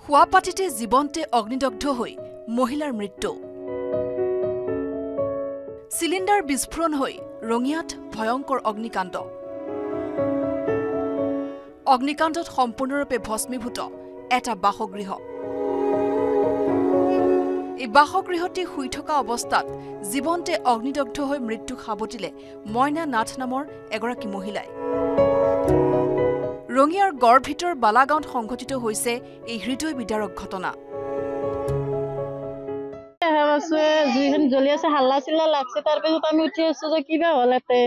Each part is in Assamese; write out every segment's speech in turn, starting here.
শুৱাপাটিতে জীৱন্তে অগ্নিদগ্ধ হৈ মহিলাৰ মৃত্যু। সিলিন্ডাৰ বিস্ফোৰণ হৈ ৰঙিয়াত ভয়ংকৰ অগ্নিকাণ্ড। অগ্নিকাণ্ডত সম্পূৰ্ণৰূপে ভস্মীভূত এটা বাসগৃহ। এই বাসগৃহতে শুই থকা অৱস্থাত জীৱন্তে অগ্নিদগ্ধ হৈ মৃত্যুক সাৱটিলে মইনা নাথ নামৰ এগৰাকী মহিলাই। ৰঙিয়াৰ গড় ভিতৰ বালাগাঁৱত সংঘটিত হৈছে এই হৃদয় বিদাৰক ঘটনা। জুইখন জ্বলি আছে, হাল্লা চিল্লা লাগছে। তাৰপিছত আমি উঠি আছো যে কিবা হ'ল এতে,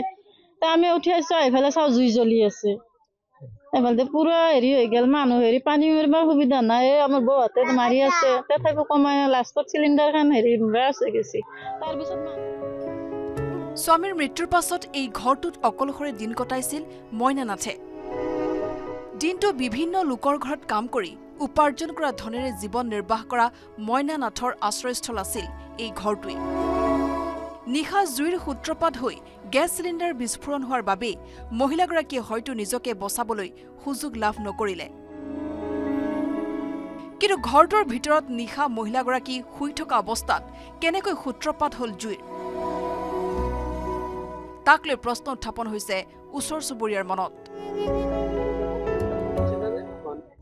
আমি উঠি আছো, এইফালে চাওঁ জুই জ্বলি আছে। এইফালে পুৰা হেৰি হৈ গ'ল, মানুহ পানী মাৰিব সুবিধা নাই। আমাৰ বৌহঁতে মাৰি আছে, তথাপি কমাই লাষ্টত চিলিণ্ডাৰখন ব্ৰাছ হৈ গৈছে। তাৰপিছত স্বামীৰ মৃত্যুৰ পাছত এই ঘৰটোত অকলশৰে দিন কটাইছিল মইনা নাথে। দিনটো বিভিন্ন লোকৰ ঘৰত কাম কৰি উপাৰ্জন কৰা ধনেৰে জীৱন নিৰ্বাহ কৰা মইনা নাথৰ আশ্ৰয়স্থল আছিল এই ঘৰটোৱে। নিশা জুইৰ সূত্ৰপাত হৈ গেছ চিলিণ্ডাৰ বিস্ফোৰণ হোৱাৰ বাবে মহিলাগৰাকীয়ে হয়তো নিজকে বচাবলৈ সুযোগ লাভ নকৰিলে। কিন্তু ঘৰটোৰ ভিতৰত নিশা মহিলাগৰাকী শুই থকা অৱস্থাত কেনেকৈ সূত্ৰপাত হ'ল জুইৰ, তাক লৈ প্ৰশ্ন উত্থাপন হৈছে ওচৰ চুবুৰীয়াৰ মনত।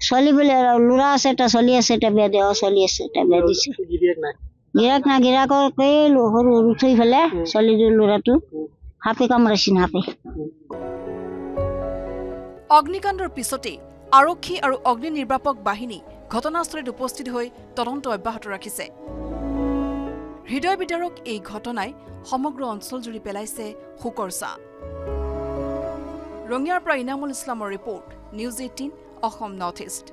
চলি বলে লুৰা আছে, এটা চলি আছে, এটা বেয়া দেহ চলি আছে, এটা বেয়া দিছে। গিৰাক না গিৰাকৰ সৰু সৰু থৈ ফেলে চলিটোৰ লুৰাটো হাপে কামৰাইছিল হাপে। অগ্নিকাণ্ডৰ পিছতে আৰক্ষী আৰু অগ্নি নিৰ্বাপক বাহিনী ঘটনাস্থলীত উপস্থিত হৈ তদন্ত অব্যাহত ৰাখিছে। হৃদয় বিদাৰক এই ঘটনাই সমগ্ৰ অঞ্চল জুৰি পেলাইছে শোকৰ ছাঁ। ৰঙিয়াৰ পৰা ইনামুল ইছলামৰ report, news 18 Assam north east.